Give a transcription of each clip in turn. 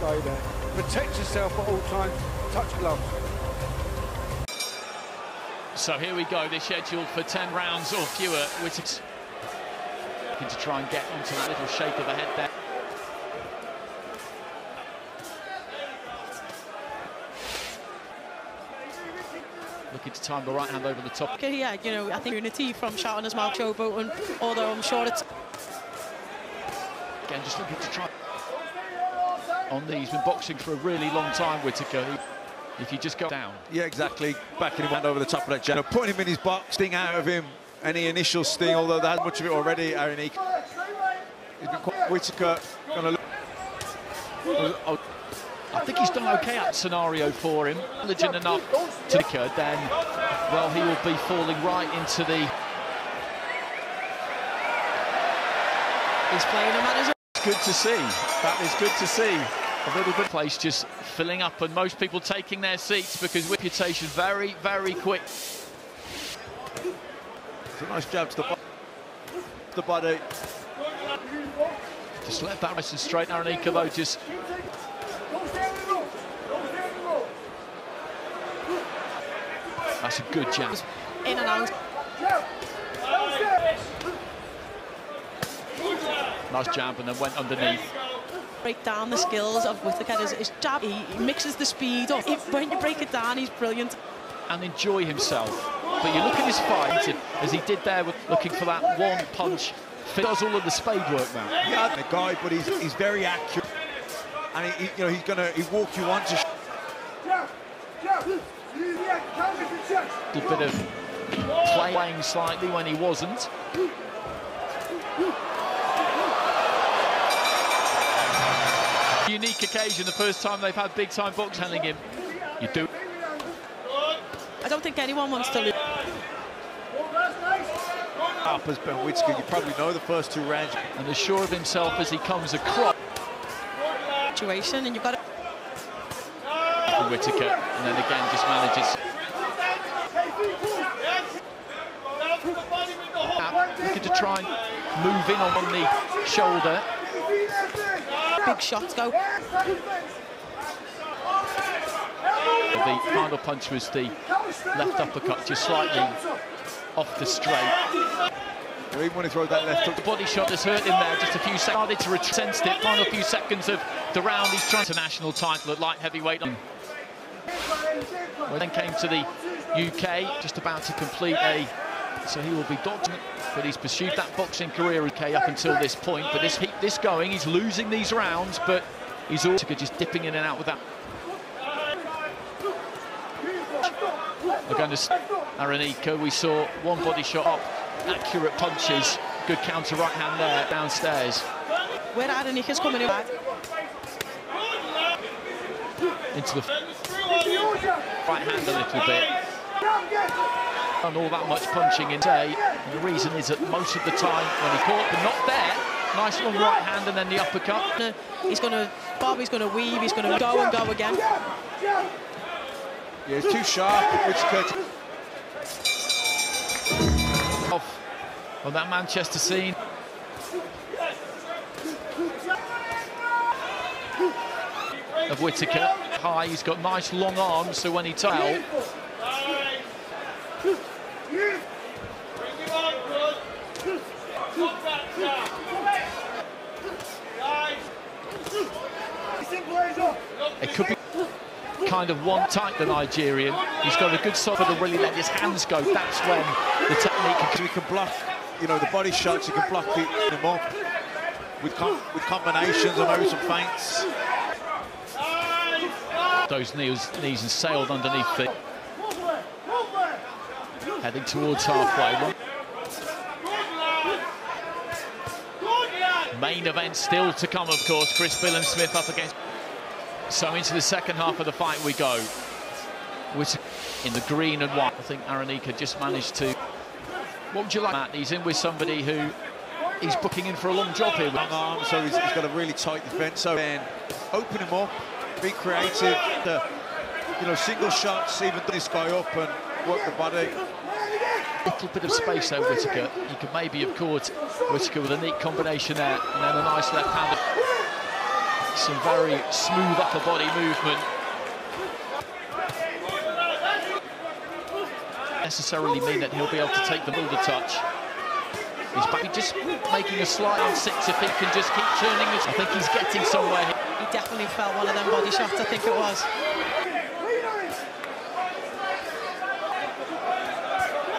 Stay there. Protect yourself at all times. Touch gloves. So here we go. They're scheduled for 10 rounds or fewer. Whittaker looking to try and get onto that little shake of the head there. Looking to time the right hand over the top. Okay, yeah, you know, I think unity from shouting his mouth showboat, although I'm sure it's... Again, just looking to try on these. Been boxing for a really long time, Whittaker. If you just go down. Yeah, exactly. Backing him over the top of that jab. Putting him in his box, sting out of him. Any initial sting, although they had much of it already, Arenyeka. He's been quite... Whittaker going to look... I think he's done okay at scenario for him. Legend enough to then, well, he will be falling right into the... He's playing him at his... It's good to see. That is good to see. A little bit of place just filling up, and most people taking their seats because reputation very, very quick. It's a nice jab to the body. Just let that nice and straight. Arenyeka, though, just... That's a good jab. In and out. Nice jab, and then went underneath. Break down the skills of Whittaker. His jab, he mixes the speed up. When you break it down, he's brilliant. And enjoy himself. But you look at his fight, as he did there, with looking for that one punch. He does all of the spade work now. Yeah, the guy, but he's very accurate, and he'll walk you onto. A bit of playing slightly when he wasn't. Unique occasion, the first time they've had big-time box handling him. You do. I don't think anyone wants to lose. Up as Ben Whittaker, you probably know the first 2 rounds. And as sure of himself as he comes across. Situation, and you've got to... Whittaker, and then again just manages. Looking to try and move in on the shoulder. Big shots go. The final punch was the left uppercut, just slightly off the straight. Even when he throws that left hook. The body shot has hurt him there, just a few seconds. Started to sense it. Final few seconds of the round. He's trying to national title at light heavyweight. Well, then came to the UK, just about to complete a... So he will be dodging it, but he's pursued that boxing career UK up until this point. But this going, he's losing these rounds, but he's also just dipping in and out with that. We're going to Arenyeka. We saw one body shot up, accurate punches, good counter right hand there downstairs. Where Arenyeka's coming in into the right hand a little bit. And all that much punching in today. And the reason is that most of the time when he caught, but not there. Nice long right hand and then the uppercut. He's going to bob, he's going to weave, he's going to go and go again. Yeah, he's too sharp. Off on that Manchester scene. Of Whittaker. High, he's got nice long arms, so when he tail. It could be kind of one type, the Nigerian. He's got a good side to really let his hands go. That's when the technique can... So he can block, you know, the body shots, he can block him up with combinations and maybe some feints. Those knees and sailed underneath the... Heading towards halfway. Main event still to come, of course. Chris Billam-Smith up against... So into the second half of the fight we go. Whittaker in the green and white. I think Arenyeka just managed to... What would you like, Matt? He's in with somebody who he's booking in for a long job here. Long arm, so he's got a really tight defence. So then open him up, be creative, single shots, even this guy up and work the body. Little bit of space there, Whittaker. You could maybe have caught Whittaker with a neat combination there, and then a nice left-hander. Some very smooth upper body movement. Necessarily mean that he'll be able to take the builder touch. He's back, just making a slide on 6 if he can just keep turning this. I think he's getting somewhere here. He definitely felt one of them body shots, I think it was.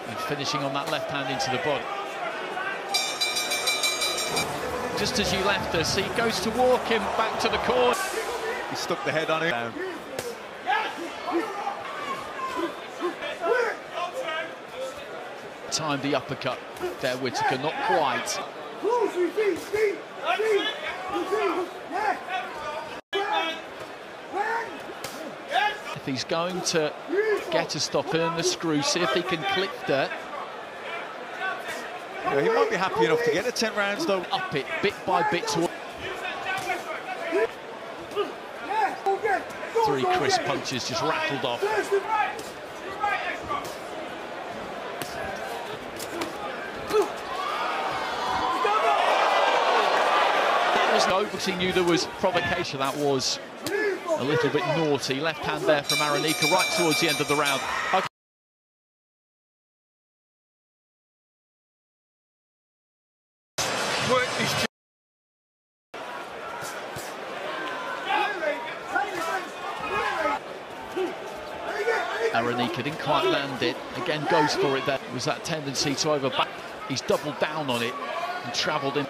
And finishing on that left hand into the body. Just as you left us, he goes to walk him back to the corner. He stuck the head on him. Timed the uppercut there, Whittaker, not quite. If he's going to get a stop in the screw, see if he can clip that. Yeah, he might be happy enough to get the 10 rounds though. Up it, bit by bit. 3 crisp punches just rattled off. Because he knew there was provocation. That was a little bit naughty. Left hand there from Arenyeka right towards the end of the round. Okay. Arenyeka didn't quite land it. Again, goes for it there. It was that tendency to overback. He's doubled down on it and travelled in.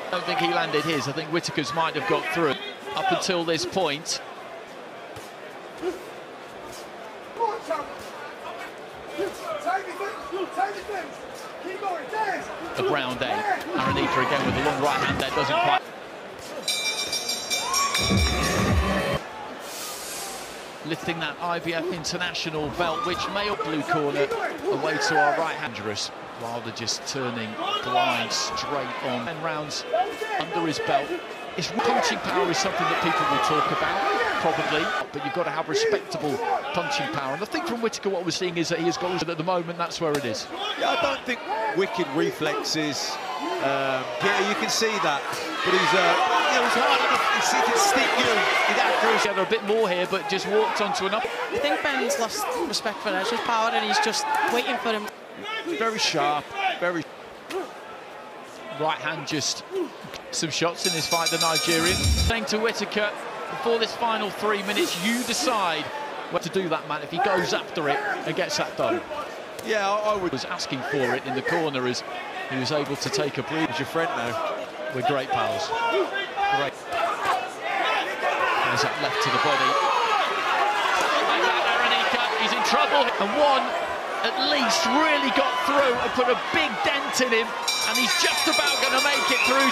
I don't think he landed his. I think Whittaker's might have got through up until this point. Of round 8. Arenyeka again with a long right hand there, doesn't quite. Lifting that IBF International belt, which may have blue corner away to our right hand. Wilder just turning blind straight on. 10 rounds under his belt. His punching power is something that people will talk about, probably, but you've got to have respectable punching power. And I think from Whittaker what we're seeing is that he has got at the moment, that's where it is. Yeah, I don't think wicked reflexes. Yeah, you can see that, but he's he's hard enough. He can stick you. He's accurate. He had a bit more here, but just walked onto another. I think Ben's lost respect for Ezra's power, and he's just waiting for him. Very sharp, very. Right hand, just some shots in this fight, the Nigerian. Saying to Whittaker, before this final 3 minutes, you decide what to do that man if he goes after it and gets that done. Yeah, I would. Was asking for it in the corner as he was able to take a breather. He's your friend now. We're great pals. Great. There's that left to the body. Arenyeka, he's in trouble. And one, at least, really got through and put a big dent in him. And he's just about going to make it through.